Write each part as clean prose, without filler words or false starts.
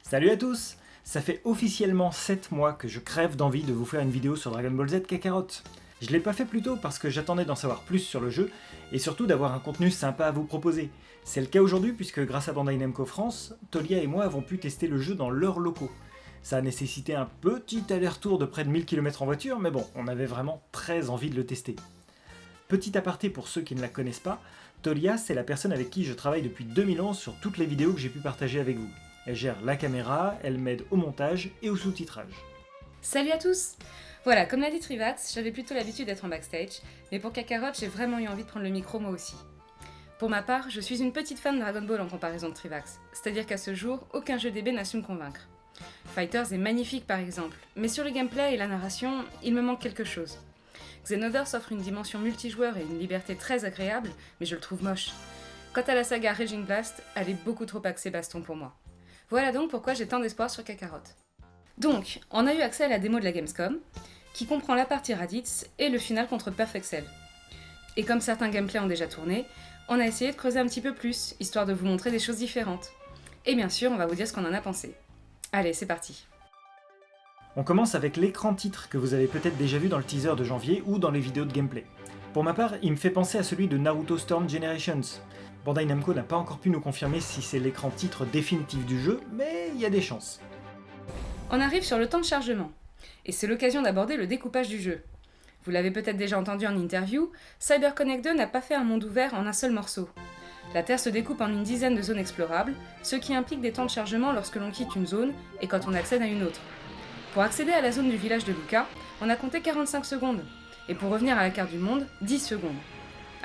Salut à tous! Ça fait officiellement 7 mois que je crève d'envie de vous faire une vidéo sur Dragon Ball Z Kakarot. Je l'ai pas fait plus tôt parce que j'attendais d'en savoir plus sur le jeu et surtout d'avoir un contenu sympa à vous proposer. C'est le cas aujourd'hui puisque grâce à Bandai Namco France, Tolia et moi avons pu tester le jeu dans leurs locaux. Ça a nécessité un petit aller-retour de près de 1000 km en voiture, mais bon, on avait vraiment très envie de le tester. Petit aparté pour ceux qui ne la connaissent pas, Tolia c'est la personne avec qui je travaille depuis 2011 sur toutes les vidéos que j'ai pu partager avec vous. Elle gère la caméra, elle m'aide au montage et au sous-titrage. Salut à tous! Voilà, comme l'a dit Trivax, j'avais plutôt l'habitude d'être en backstage, mais pour Kakarot, j'ai vraiment eu envie de prendre le micro moi aussi. Pour ma part, je suis une petite fan de Dragon Ball en comparaison de Trivax, c'est-à-dire qu'à ce jour, aucun jeu DB n'a su me convaincre. Fighters est magnifique par exemple, mais sur le gameplay et la narration, il me manque quelque chose. Xenoverse offre une dimension multijoueur et une liberté très agréable, mais je le trouve moche. Quant à la saga Raging Blast, elle est beaucoup trop axée baston pour moi. Voilà donc pourquoi j'ai tant d'espoir sur Kakarot. Donc, on a eu accès à la démo de la Gamescom, qui comprend la partie Raditz et le final contre Perfect Cell. Et comme certains gameplays ont déjà tourné, on a essayé de creuser un petit peu plus, histoire de vous montrer des choses différentes. Et bien sûr, on va vous dire ce qu'on en a pensé. Allez, c'est parti. On commence avec l'écran titre que vous avez peut-être déjà vu dans le teaser de janvier ou dans les vidéos de gameplay. Pour ma part, il me fait penser à celui de Naruto Storm Generations. Bandai Namco n'a pas encore pu nous confirmer si c'est l'écran titre définitif du jeu, mais il y a des chances. On arrive sur le temps de chargement, et c'est l'occasion d'aborder le découpage du jeu. Vous l'avez peut-être déjà entendu en interview, CyberConnect 2 n'a pas fait un monde ouvert en un seul morceau. La Terre se découpe en une dizaine de zones explorables, ce qui implique des temps de chargement lorsque l'on quitte une zone et quand on accède à une autre. Pour accéder à la zone du village de Luca, on a compté 45 secondes, et pour revenir à la carte du monde, 10 secondes.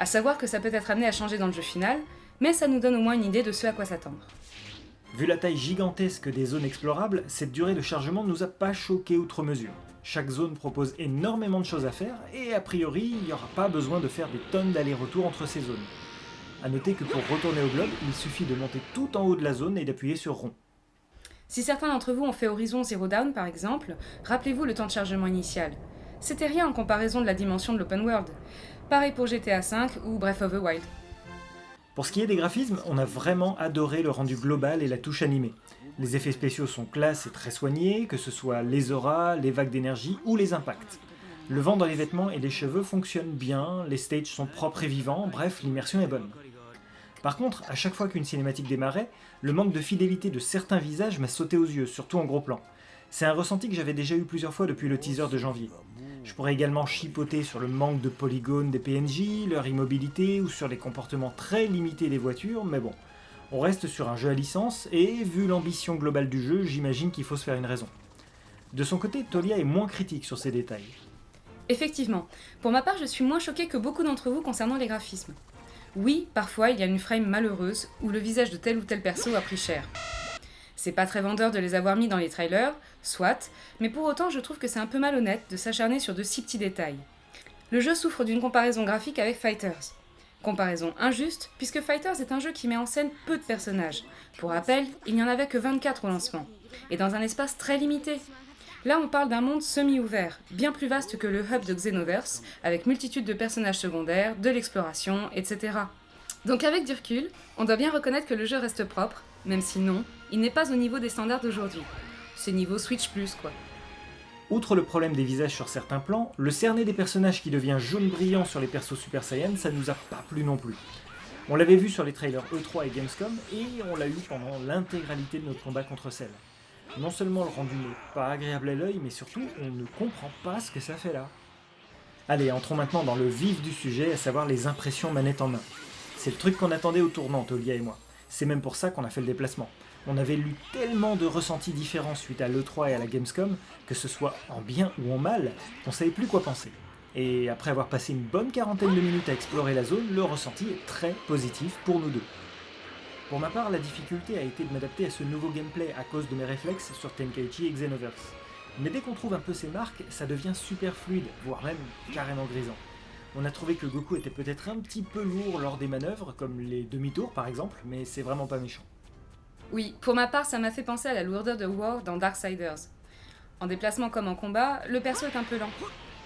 À savoir que ça peut être amené à changer dans le jeu final, mais ça nous donne au moins une idée de ce à quoi s'attendre. Vu la taille gigantesque des zones explorables, cette durée de chargement ne nous a pas choqué outre mesure. Chaque zone propose énormément de choses à faire, et a priori, il n'y aura pas besoin de faire des tonnes d'allers-retours entre ces zones. A noter que pour retourner au globe, il suffit de monter tout en haut de la zone et d'appuyer sur rond. Si certains d'entre vous ont fait Horizon Zero Dawn par exemple, rappelez-vous le temps de chargement initial. C'était rien en comparaison de la dimension de l'open world. Pareil pour GTA V ou Breath of the Wild. Pour ce qui est des graphismes, on a vraiment adoré le rendu global et la touche animée. Les effets spéciaux sont classe et très soignés, que ce soit les auras, les vagues d'énergie ou les impacts. Le vent dans les vêtements et les cheveux fonctionnent bien, les stages sont propres et vivants, bref, l'immersion est bonne. Par contre, à chaque fois qu'une cinématique démarrait, le manque de fidélité de certains visages m'a sauté aux yeux, surtout en gros plan. C'est un ressenti que j'avais déjà eu plusieurs fois depuis le teaser de janvier. Je pourrais également chipoter sur le manque de polygones des PNJ, leur immobilité ou sur les comportements très limités des voitures, mais bon, on reste sur un jeu à licence et vu l'ambition globale du jeu, j'imagine qu'il faut se faire une raison. De son côté, Tolia est moins critique sur ces détails. Effectivement, pour ma part je suis moins choquée que beaucoup d'entre vous concernant les graphismes. Oui, parfois il y a une frame malheureuse où le visage de tel ou tel perso a pris cher. C'est pas très vendeur de les avoir mis dans les trailers, soit, mais pour autant je trouve que c'est un peu malhonnête de s'acharner sur de si petits détails. Le jeu souffre d'une comparaison graphique avec Fighters. Comparaison injuste, puisque Fighters est un jeu qui met en scène peu de personnages. Pour rappel, il n'y en avait que 24 au lancement, et dans un espace très limité. Là on parle d'un monde semi-ouvert, bien plus vaste que le hub de Xenoverse, avec multitude de personnages secondaires, de l'exploration, etc. Donc avec du recul, on doit bien reconnaître que le jeu reste propre, même si non, il n'est pas au niveau des standards d'aujourd'hui. C'est niveau Switch Plus quoi. Outre le problème des visages sur certains plans, le cerné des personnages qui devient jaune brillant sur les persos Super Saiyan, ça nous a pas plu non plus. On l'avait vu sur les trailers E3 et Gamescom, et on l'a eu pendant l'intégralité de notre combat contre Cell. Non seulement le rendu n'est pas agréable à l'œil, mais surtout on ne comprend pas ce que ça fait là. Allez, entrons maintenant dans le vif du sujet, à savoir les impressions manette en main. C'est le truc qu'on attendait au tournant, Tolia et moi. C'est même pour ça qu'on a fait le déplacement. On avait lu tellement de ressentis différents suite à l'E3 et à la Gamescom, que ce soit en bien ou en mal, qu'on savait plus quoi penser. Et après avoir passé une bonne quarantaine de minutes à explorer la zone, le ressenti est très positif pour nous deux. Pour ma part, la difficulté a été de m'adapter à ce nouveau gameplay à cause de mes réflexes sur Tenkaichi et Xenoverse. Mais dès qu'on trouve un peu ces marques, ça devient super fluide, voire même carrément grisant. On a trouvé que Goku était peut-être un petit peu lourd lors des manœuvres, comme les demi-tours par exemple, mais c'est vraiment pas méchant. Oui, pour ma part ça m'a fait penser à la lourdeur de War dans Darksiders. En déplacement comme en combat, le perso est un peu lent.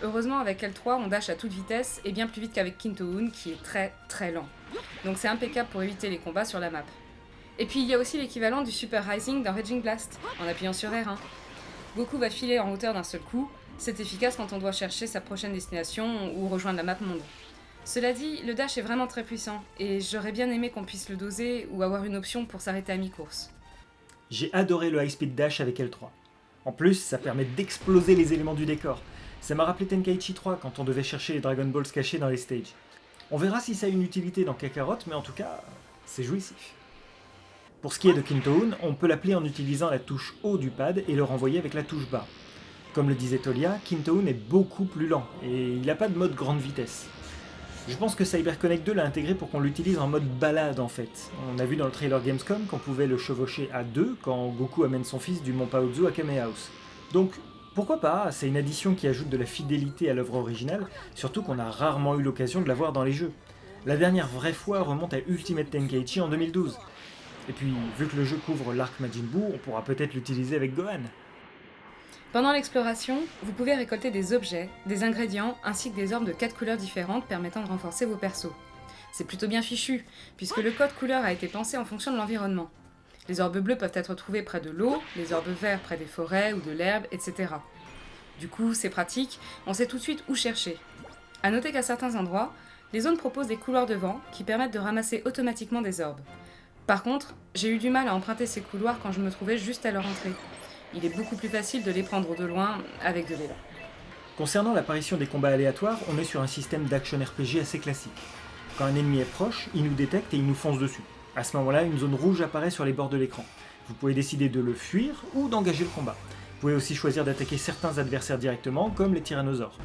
Heureusement avec L3 on dash à toute vitesse et bien plus vite qu'avec Kinto-un qui est très très lent. Donc c'est impeccable pour éviter les combats sur la map. Et puis il y a aussi l'équivalent du Super Rising dans Raging Blast, en appuyant sur R1. Goku va filer en hauteur d'un seul coup, c'est efficace quand on doit chercher sa prochaine destination ou rejoindre la map monde. Cela dit, le dash est vraiment très puissant, et j'aurais bien aimé qu'on puisse le doser ou avoir une option pour s'arrêter à mi-course. J'ai adoré le High Speed Dash avec L3. En plus, ça permet d'exploser les éléments du décor. Ça m'a rappelé Tenkaichi 3 quand on devait chercher les Dragon Balls cachés dans les stages. On verra si ça a une utilité dans Kakarot, mais en tout cas, c'est jouissif. Pour ce qui est de Kintoon, on peut l'appeler en utilisant la touche haut du pad et le renvoyer avec la touche bas. Comme le disait Tolia, Kintoon est beaucoup plus lent, et il n'a pas de mode grande vitesse. Je pense que CyberConnect 2 l'a intégré pour qu'on l'utilise en mode balade en fait. On a vu dans le trailer Gamescom qu'on pouvait le chevaucher à deux quand Goku amène son fils du Mont Paozu à Kamehameha. Donc pourquoi pas, c'est une addition qui ajoute de la fidélité à l'œuvre originale, surtout qu'on a rarement eu l'occasion de la voir dans les jeux. La dernière vraie fois remonte à Ultimate Tenkaichi en 2012. Et puis, vu que le jeu couvre l'arc Majin Buu, on pourra peut-être l'utiliser avec Gohan. Pendant l'exploration, vous pouvez récolter des objets, des ingrédients, ainsi que des orbes de 4 couleurs différentes permettant de renforcer vos persos. C'est plutôt bien fichu, puisque le code couleur a été pensé en fonction de l'environnement. Les orbes bleus peuvent être trouvés près de l'eau, les orbes verts près des forêts ou de l'herbe, etc. Du coup, c'est pratique, on sait tout de suite où chercher. A noter qu'à certains endroits, les zones proposent des couloirs de vent qui permettent de ramasser automatiquement des orbes. Par contre, j'ai eu du mal à emprunter ces couloirs quand je me trouvais juste à leur entrée. Il est beaucoup plus facile de les prendre de loin avec de l'élan. Concernant l'apparition des combats aléatoires, on est sur un système d'action RPG assez classique. Quand un ennemi est proche, il nous détecte et il nous fonce dessus. À ce moment-là, une zone rouge apparaît sur les bords de l'écran. Vous pouvez décider de le fuir ou d'engager le combat. Vous pouvez aussi choisir d'attaquer certains adversaires directement, comme les tyrannosaures.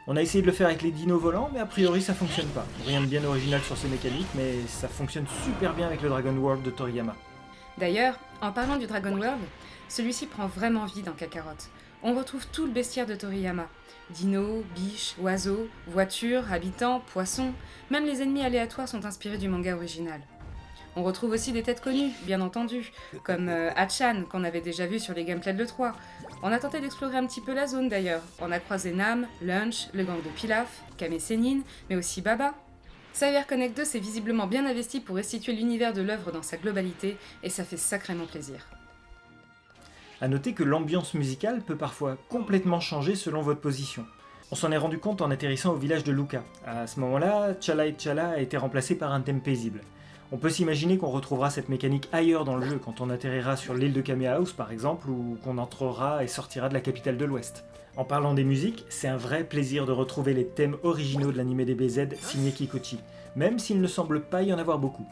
On a essayé de le faire avec les dinos volants, mais a priori ça fonctionne pas. Rien de bien original sur ces mécaniques, mais ça fonctionne super bien avec le Dragon World de Toriyama. D'ailleurs, en parlant du Dragon World, celui-ci prend vraiment vie dans Kakarot. On retrouve tout le bestiaire de Toriyama. Dinos, biches, oiseaux, voitures, habitants, poissons, même les ennemis aléatoires sont inspirés du manga original. On retrouve aussi des têtes connues, bien entendu, comme Hachan, qu'on avait déjà vu sur les gameplays de l'E3. On a tenté d'explorer un petit peu la zone d'ailleurs. On a croisé Nam, Lunch, le gang de Pilaf, Kame Sennin, mais aussi Baba. CyberConnect 2 s'est visiblement bien investi pour restituer l'univers de l'œuvre dans sa globalité, et ça fait sacrément plaisir. A noter que l'ambiance musicale peut parfois complètement changer selon votre position. On s'en est rendu compte en atterrissant au village de Luka. À ce moment-là, Chala et Chala a été remplacé par un thème paisible. On peut s'imaginer qu'on retrouvera cette mécanique ailleurs dans le jeu, quand on atterrira sur l'île de Kamehameha par exemple, ou qu'on entrera et sortira de la capitale de l'Ouest. En parlant des musiques, c'est un vrai plaisir de retrouver les thèmes originaux de l'anime DBZ signé Kikuchi, même s'il ne semble pas y en avoir beaucoup.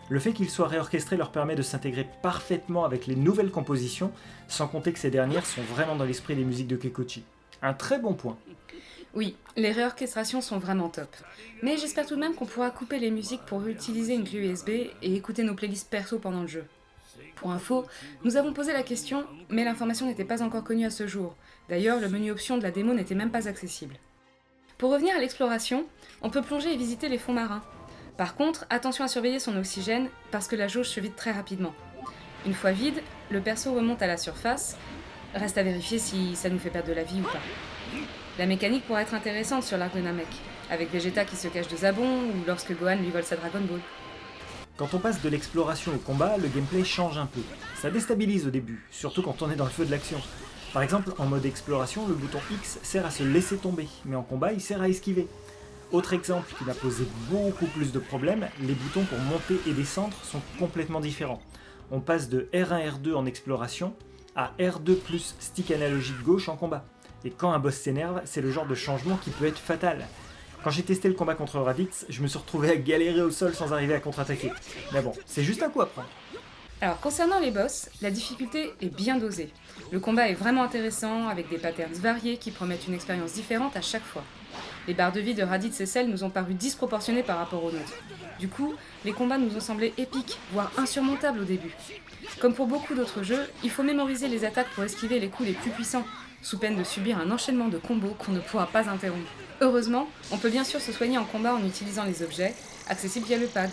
Le fait qu'ils soient réorchestrés leur permet de s'intégrer parfaitement avec les nouvelles compositions, sans compter que ces dernières sont vraiment dans l'esprit des musiques de Kikuchi. Un très bon point. Oui, les réorchestrations sont vraiment top. Mais j'espère tout de même qu'on pourra couper les musiques pour utiliser une clé USB et écouter nos playlists perso pendant le jeu. Pour info, nous avons posé la question, mais l'information n'était pas encore connue à ce jour. D'ailleurs, le menu options de la démo n'était même pas accessible. Pour revenir à l'exploration, on peut plonger et visiter les fonds marins. Par contre, attention à surveiller son oxygène, parce que la jauge se vide très rapidement. Une fois vide, le perso remonte à la surface. Reste à vérifier si ça nous fait perdre de la vie ou pas. La mécanique pourrait être intéressante sur l'arc de Namek, avec Vegeta qui se cache de Zabon ou lorsque Gohan lui vole sa Dragon Ball. Quand on passe de l'exploration au combat, le gameplay change un peu. Ça déstabilise au début, surtout quand on est dans le feu de l'action. Par exemple, en mode exploration, le bouton X sert à se laisser tomber, mais en combat, il sert à esquiver. Autre exemple qui m'a posé beaucoup plus de problèmes, les boutons pour monter et descendre sont complètement différents. On passe de R1-R2 en exploration à R2 plus stick analogique gauche en combat. Et quand un boss s'énerve, c'est le genre de changement qui peut être fatal. Quand j'ai testé le combat contre Raditz, je me suis retrouvé à galérer au sol sans arriver à contre-attaquer. Mais bon, c'est juste un coup à prendre. Alors concernant les boss, la difficulté est bien dosée. Le combat est vraiment intéressant, avec des patterns variés qui promettent une expérience différente à chaque fois. Les barres de vie de Raditz et Cell nous ont paru disproportionnées par rapport aux nôtres. Du coup, les combats nous ont semblé épiques, voire insurmontables au début. Comme pour beaucoup d'autres jeux, il faut mémoriser les attaques pour esquiver les coups les plus puissants, sous peine de subir un enchaînement de combos qu'on ne pourra pas interrompre. Heureusement, on peut bien sûr se soigner en combat en utilisant les objets, accessibles via le pad.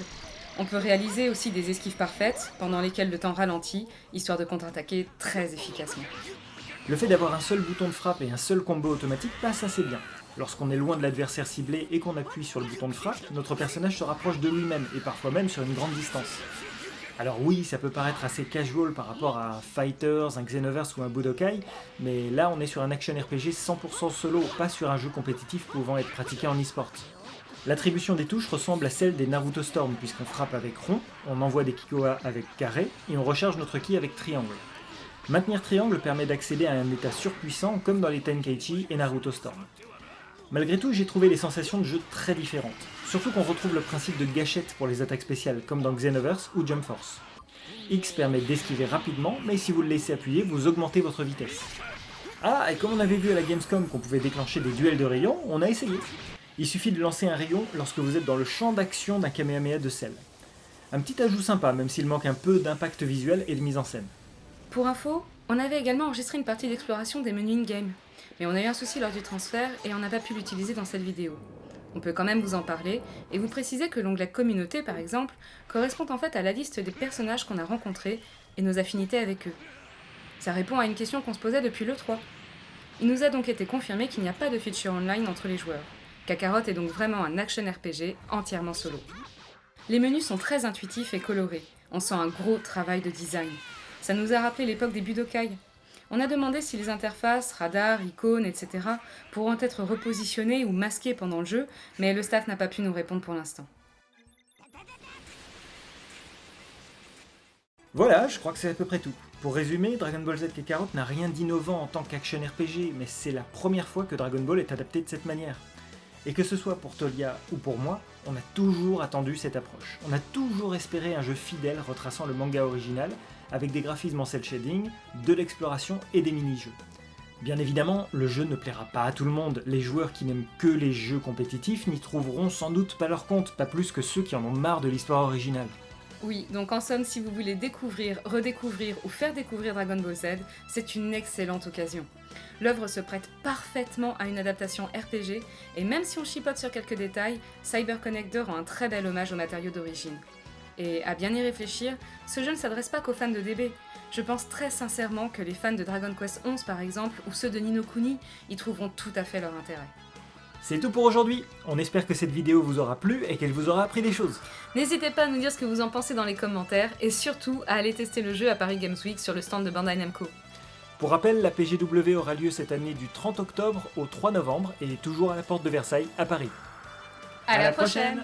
On peut réaliser aussi des esquives parfaites, pendant lesquelles le temps ralentit, histoire de contre-attaquer très efficacement. Le fait d'avoir un seul bouton de frappe et un seul combo automatique passe assez bien. Lorsqu'on est loin de l'adversaire ciblé et qu'on appuie sur le bouton de frappe, notre personnage se rapproche de lui-même, et parfois même sur une grande distance. Alors oui, ça peut paraître assez casual par rapport à Fighters, un Xenoverse ou un Budokai, mais là on est sur un action RPG 100% solo, pas sur un jeu compétitif pouvant être pratiqué en e-sport. L'attribution des touches ressemble à celle des Naruto Storm, puisqu'on frappe avec rond, on envoie des Kikoa avec carré, et on recharge notre ki avec triangle. Maintenir triangle permet d'accéder à un état surpuissant comme dans les Tenkaichi et Naruto Storm. Malgré tout, j'ai trouvé les sensations de jeu très différentes, surtout qu'on retrouve le principe de gâchette pour les attaques spéciales, comme dans Xenoverse ou Jump Force. X permet d'esquiver rapidement, mais si vous le laissez appuyer, vous augmentez votre vitesse. Ah, et comme on avait vu à la Gamescom qu'on pouvait déclencher des duels de rayons, on a essayé. Il suffit de lancer un rayon lorsque vous êtes dans le champ d'action d'un Kamehameha de sel. Un petit ajout sympa, même s'il manque un peu d'impact visuel et de mise en scène. Pour info, on avait également enregistré une partie d'exploration des menus in-game, mais on a eu un souci lors du transfert et on n'a pas pu l'utiliser dans cette vidéo. On peut quand même vous en parler et vous préciser que l'onglet Communauté, par exemple, correspond en fait à la liste des personnages qu'on a rencontrés et nos affinités avec eux. Ça répond à une question qu'on se posait depuis l'E3. Il nous a donc été confirmé qu'il n'y a pas de feature online entre les joueurs. Kakarot est donc vraiment un action RPG entièrement solo. Les menus sont très intuitifs et colorés. On sent un gros travail de design. Ça nous a rappelé l'époque des Budokai. On a demandé si les interfaces, radars, icônes, etc. pourront être repositionnées ou masquées pendant le jeu, mais le staff n'a pas pu nous répondre pour l'instant. Voilà, je crois que c'est à peu près tout. Pour résumer, Dragon Ball Z Kakarot n'a rien d'innovant en tant qu'action RPG, mais c'est la première fois que Dragon Ball est adapté de cette manière. Et que ce soit pour Tolia ou pour moi, on a toujours attendu cette approche. On a toujours espéré un jeu fidèle retraçant le manga original, avec des graphismes en cel shading, de l'exploration et des mini-jeux. Bien évidemment, le jeu ne plaira pas à tout le monde, les joueurs qui n'aiment que les jeux compétitifs n'y trouveront sans doute pas leur compte, pas plus que ceux qui en ont marre de l'histoire originale. Oui, donc en somme, si vous voulez découvrir, redécouvrir ou faire découvrir Dragon Ball Z, c'est une excellente occasion. L'œuvre se prête parfaitement à une adaptation RPG, et même si on chipote sur quelques détails, CyberConnect 2 rend un très bel hommage aux matériaux d'origine. Et à bien y réfléchir, ce jeu ne s'adresse pas qu'aux fans de DB. Je pense très sincèrement que les fans de Dragon Quest XI par exemple, ou ceux de Ni no Kuni, y trouveront tout à fait leur intérêt. C'est tout pour aujourd'hui, on espère que cette vidéo vous aura plu et qu'elle vous aura appris des choses. N'hésitez pas à nous dire ce que vous en pensez dans les commentaires, et surtout à aller tester le jeu à Paris Games Week sur le stand de Bandai Namco. Pour rappel, la PGW aura lieu cette année du 30 octobre au 3 novembre et est toujours à la porte de Versailles, à Paris. À la prochaine.